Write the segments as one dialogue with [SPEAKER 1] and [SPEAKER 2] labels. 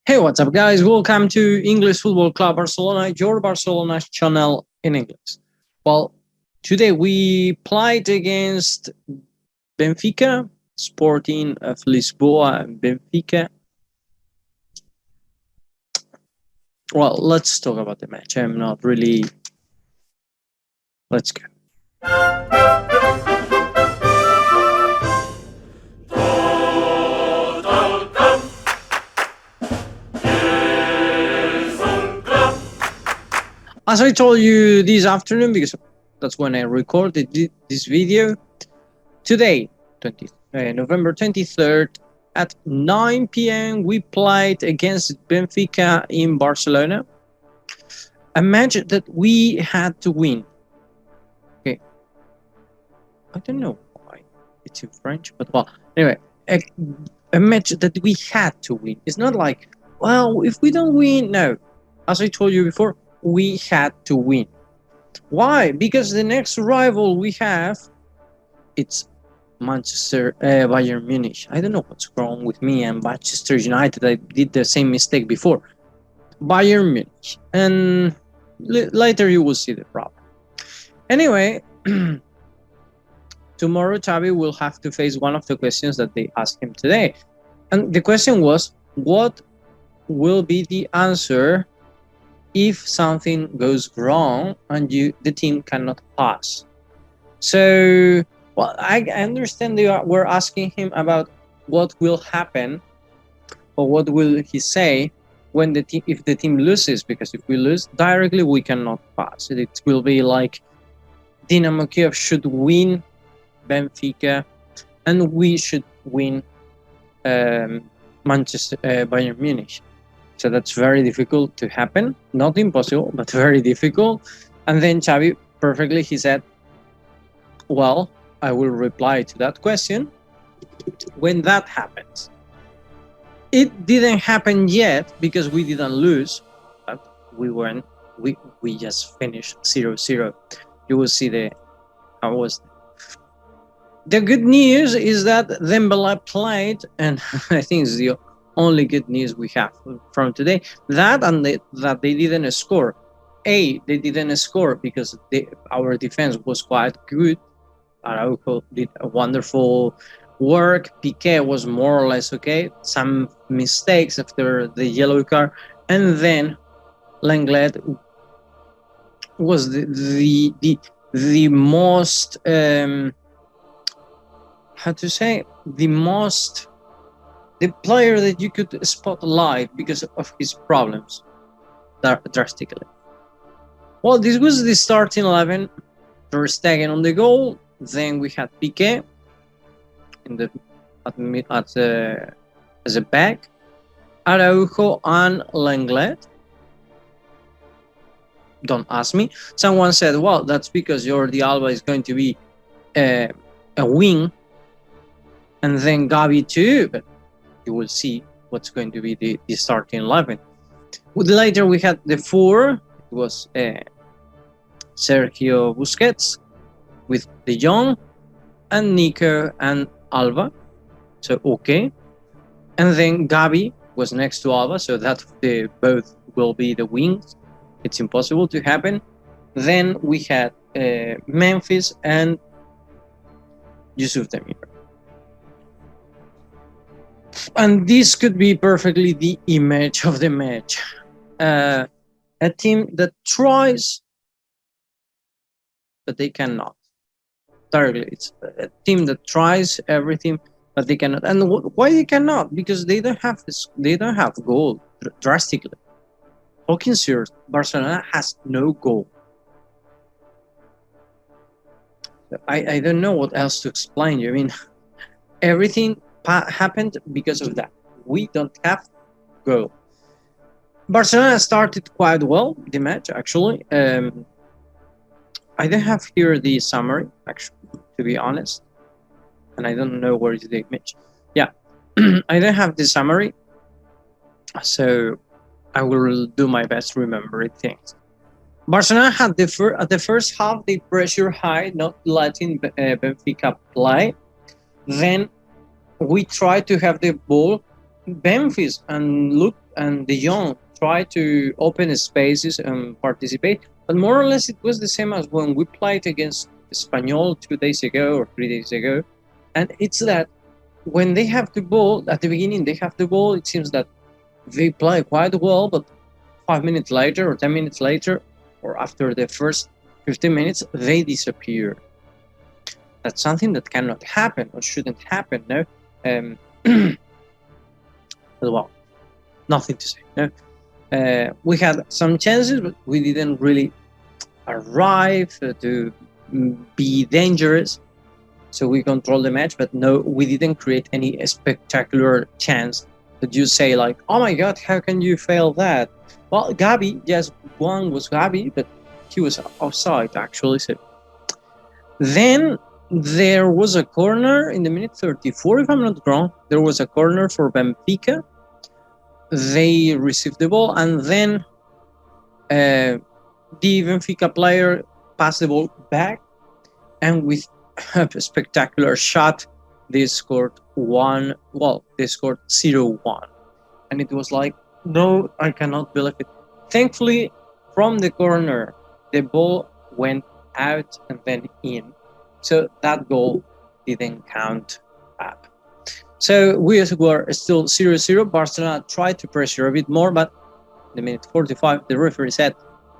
[SPEAKER 1] Hey, what's up, guys? Welcome to English Football Club Barcelona, your Barcelona channel in English. Well, today we played against Benfica, Sporting of Lisboa, and Benfica. Well, let's talk about the match. I'm not really. Let's go. As I told you this afternoon, because that's when I recorded this video, today, November 23rd, at 9 p.m., we played against Benfica in Barcelona. A match that we had to win. Okay. I don't know why it's in French, but well, anyway, a match that we had to win. It's not like, well, if we don't win, no. As I told you before, we had to win. Why? Because the next rival we have, it's Bayern Munich. I don't know what's wrong with me and Manchester United. I did the same mistake before. Bayern Munich. And later you will see the problem. Anyway, tomorrow Xavi will have to face one of the questions that they asked him today. And the question was, what will be the answer if something goes wrong and the team cannot pass? So, well, I understand they were asking him about what will happen or what will he say when if the team loses, because if we lose directly, we cannot pass. It will be like Dynamo Kiev should win Benfica and we should win Bayern Munich. So that's very difficult to happen. Not impossible, but very difficult. And then Xavi, perfectly, he said, well, I will reply to that question when that happens. It didn't happen yet because we didn't lose, but we just finished 0-0. You will see how was. The good news is that Dembele played, and I think it's the only good news we have from today. That and that they didn't score. They didn't score because our defense was quite good. Araujo did a wonderful work. Piqué was more or less okay. Some mistakes after the yellow card, and then Lenglet was the most the player that you could spot live because of his problems drastically. Well, this was the starting 11. Ter Stegen on the goal. Then we had Piqué as a back, Araujo and Lenglet. Don't ask me. Someone said, well, that's because Jordi Alba is going to be a wing, and then Gavi too, but you will see what's going to be the starting 11. Later we had the 4. It was Sergio Busquets with De Jong and Nico and Alba. So okay. And then Gavi was next to Alba, so that they both will be the wings. It's impossible to happen. Then we had Memphis and Yousuf Demir. And this could be perfectly the image of the match. A team that tries, but they cannot. Directly, it's a team that tries everything, but they cannot. And why they cannot? Because they don't have this. They don't have goal drastically. Talking serious, Barcelona has no goal. I don't know what else to explain you. I mean, everything happened because of that. We don't have goal. Barcelona started quite well the match, actually. I don't have here the summary, actually, to be honest, and I don't know where is the image. Yeah, I don't have the summary, so I will do my best to remember things. Barcelona had at the first half the pressure high, not letting Benfica play. Then we tried to have the ball Memphis and De Jong try to open spaces and participate, but more or less it was the same as when we played against Espanyol 2 days ago or 3 days ago. And it's that when they have the ball at the beginning, they have the ball. It seems that they play quite well, but 5 minutes later or 10 minutes later, or after the first 15 minutes, they disappear. That's something that cannot happen or shouldn't happen. No. Well, nothing to say. No, we had some chances, but we didn't really arrive to be dangerous. So we controlled the match, but no, we didn't create any spectacular chance that you say like, "Oh my God, how can you fail that?" Well, Gavi, yes, one was Gavi, but he was offside actually. So then there was a corner in the minute 34, if I'm not wrong. There was a corner for Benfica. They received the ball, and then the Benfica player passed the ball back, and with a spectacular shot, they scored 0-1, and it was like, no, I cannot believe it. Thankfully, from the corner, the ball went out and then in, so that goal didn't count up. So we were still 0-0. Barcelona tried to pressure a bit more, but in the minute 45, the referee said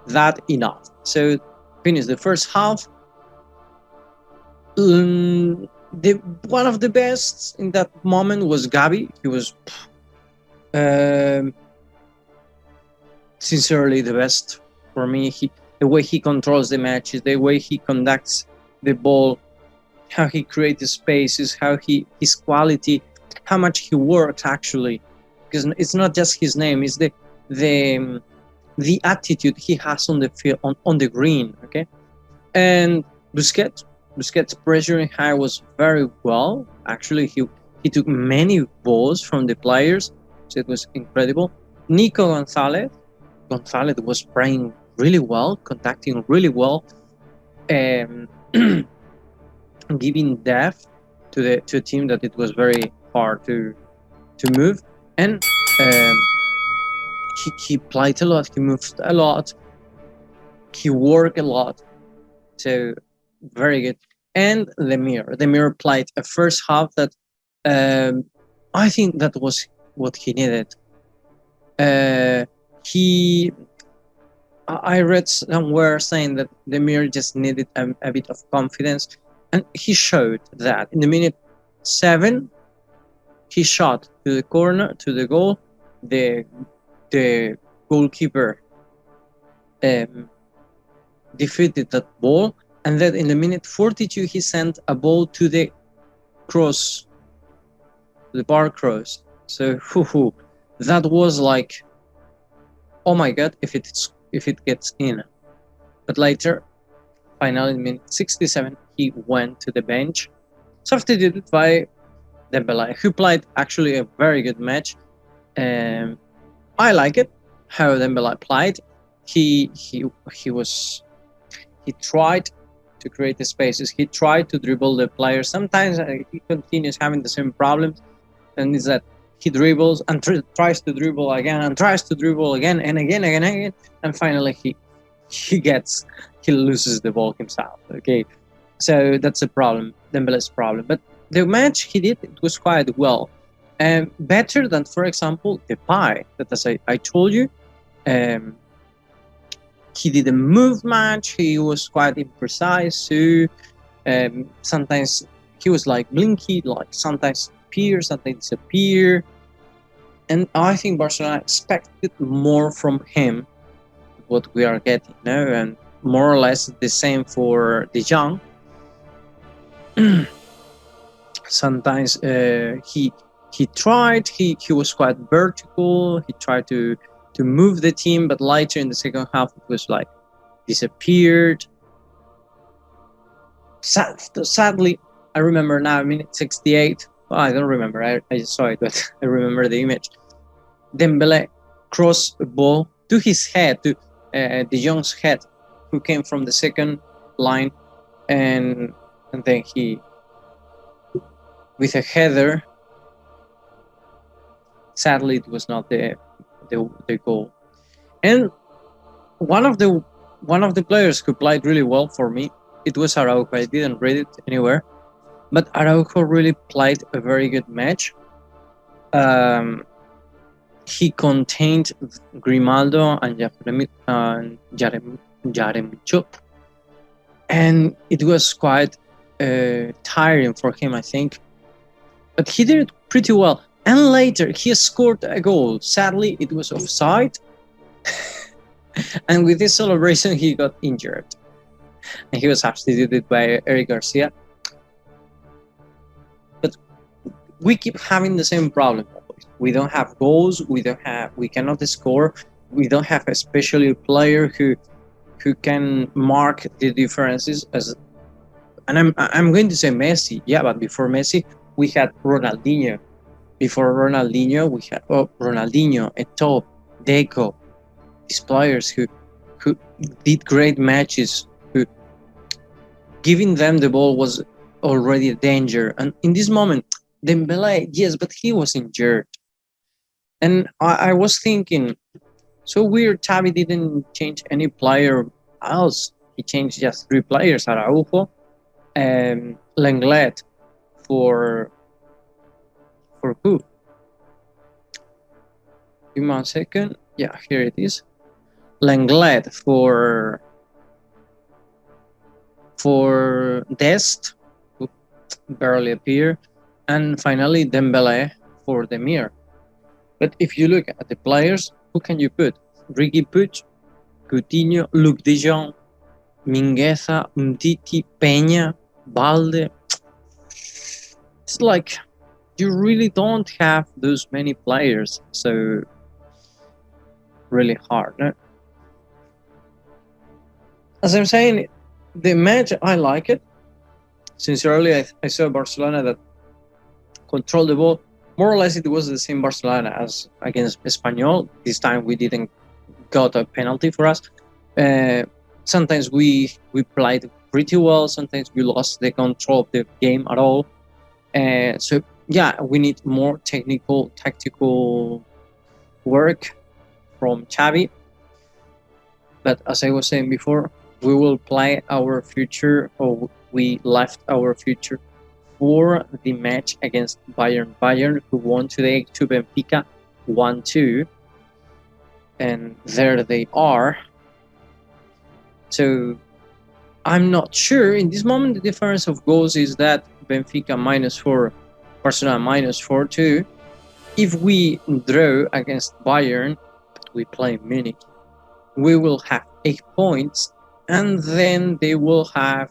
[SPEAKER 1] that enough. So finished the first half. One of the best in that moment was Gavi. He was sincerely the best for me. The way he controls the matches, the way he conducts the ball, how he creates spaces, how his quality, how much he works actually, because it's not just his name, it's the attitude he has on the field, on the green. Okay, and Busquets pressuring high was very well. Actually, he took many balls from the players, so it was incredible. Nico Gonzalez was playing really well, contacting really well, giving depth to a team that it was very hard to move. And he played a lot, he moved a lot, he worked a lot, so very good. And Demir played a first half that I think that was what he needed. I read somewhere saying that Demir just needed a bit of confidence, and he showed that. In the minute 7, he shot to the corner, to the goal. The goalkeeper defeated that ball, and then in the minute 42, he sent a ball to the cross, the bar cross. So that was like, oh my God, if it gets in. But later, finally in minute 67, he went to the bench, substituted by Depay, who played actually a very good match. I like it how Depay played. He tried to create the spaces. He tried to dribble the players. Sometimes he continues having the same problems, and is that he dribbles and tries to dribble again and tries to dribble again and again, and finally he loses the ball himself. Okay, so that's a problem, Dembele's problem. But the match he did, it was quite well, and better than, for example, Depay. That, as I told you, he didn't move much. He was quite imprecise too. Sometimes he was like blinky, like sometimes appear, sometimes disappear. And I think Barcelona expected more from him, what we are getting now, and more or less the same for De Jong. Sometimes he tried. He was quite vertical. He tried to move the team, but later in the second half it was like disappeared. Sadly, I remember now, minute 68. Well, I don't remember. I just saw it, but I remember the image. Dembele crossed a ball to his head, to De Jong's head, who came from the second line, and then he, with a header, sadly, it was not the goal. And one of the players who played really well for me, it was Araujo. I didn't read it anywhere, but Araujo really played a very good match. He contained Grimaldo and Yaremchuk, and it was quite tiring for him, I think. But he did it pretty well. And later, he scored a goal. Sadly, it was offside. And with this celebration, he got injured. And he was substituted by Eric Garcia. But we keep having the same problem. We don't have goals. We cannot score. We don't have especially a player who can mark the differences. And I'm going to say Messi. Yeah, but before Messi, we had Ronaldinho. Before Ronaldinho, we had Ronaldinho, Eto'o, Deco. These players who did great matches. Who giving them the ball was already a danger. And in this moment, Dembele, yes, but he was injured. And I was thinking, so weird, Xavi didn't change any player else. He changed just 3 players, Araujo, Lenglet for who? Give me 1 second. Yeah, here it is. Lenglet for Dest, who barely appeared, and finally Dembele for Demir. But if you look at the players, who can you put? Ricky Puig, Coutinho, Luc de Jong, Mingueza, Umtiti, Pena, Balde. It's like you really don't have those many players, so really hard. No? As I'm saying, the match, I like it. Sincerely, I saw Barcelona that controlled the ball. More or less, it was the same Barcelona as against Espanyol. This time, we didn't got a penalty for us. Sometimes we played pretty well. Sometimes we lost the control of the game at all. So yeah, we need more tactical work from Xavi. But as I was saying before, we will play our future, or we left our future for the match against Bayern. Bayern, who won today to Benfica 1-2. And there they are. So I'm not sure. In this moment, the difference of goals is that Benfica -4, Barcelona -4 too. If we draw against Bayern, we play Munich, we will have 8 points, and then they will have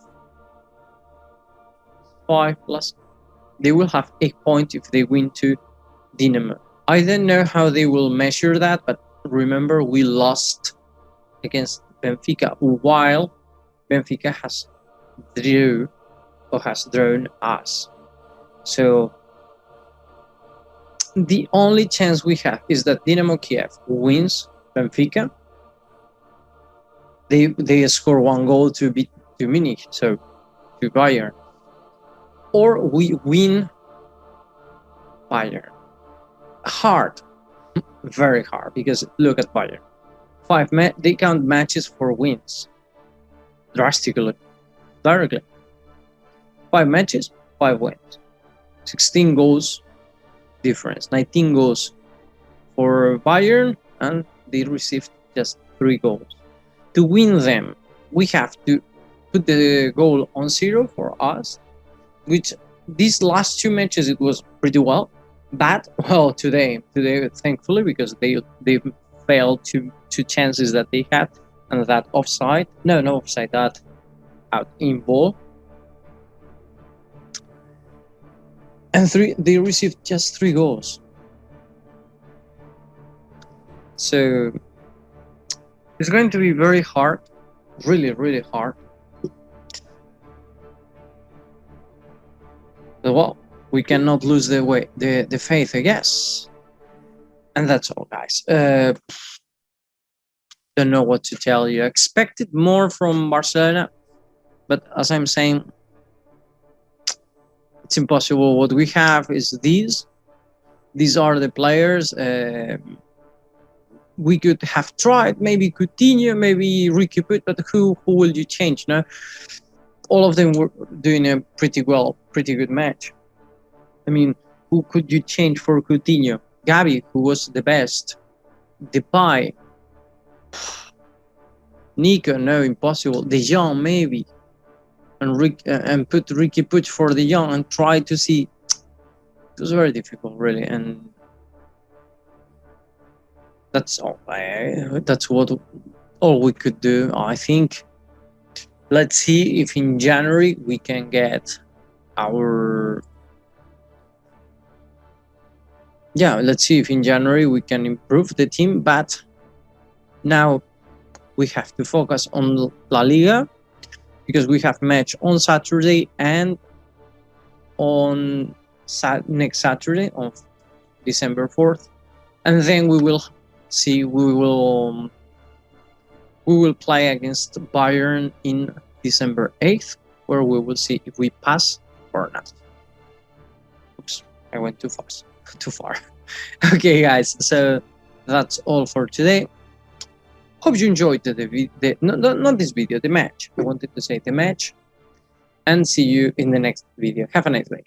[SPEAKER 1] 5 plus. They will have 8 points if they win to Dinamo. I don't know how they will measure that, but remember, we lost against Benfica while Benfica has drawn us. So the only chance we have is that Dynamo Kiev wins Benfica. They score 1 goal to Munich, so to Bayern, or we win Bayern. Hard, very hard, because look at Bayern. They count matches for wins drastically, directly. 5 matches, 5 wins, 16 goals difference, 19 goals for Bayern, and they received just 3 goals. To win them, we have to put the goal on 0 for us, which these last 2 matches it was pretty well. But well, today thankfully, because they failed 2 chances that they had, and that offside, no offside, that out in ball, and they received just 3 goals. So it's going to be very hard, really, really hard. But well, we cannot lose the faith, I guess. And that's all, guys. Don't know what to tell you. I expected more from Barcelona, but as I'm saying, it's impossible. What we have is these. these are the players. We could have tried maybe Coutinho, maybe Ricky Puig, but who will you change? No, all of them were doing a pretty good match. I mean, who could you change for Coutinho? Gavi, who was the best. Depay. Nico, no, impossible. De Jong, maybe. And put Ricky Puig for De Jong and try to see. It was very difficult, really, and that's all. That's all we could do, I think. Let's see if in January we can get our. Yeah, let's see if in January we can improve the team, but now we have to focus on La Liga because we have match on Saturday and on next Saturday on December 4th, and then we will see. We will play against Bayern in December 8th, where we will see if we pass or not. Oops, I went too fast. Too far. Okay, guys, so that's all for today. Hope you enjoyed not this video, the match. I wanted to say the match, and see you in the next video. Have a nice day.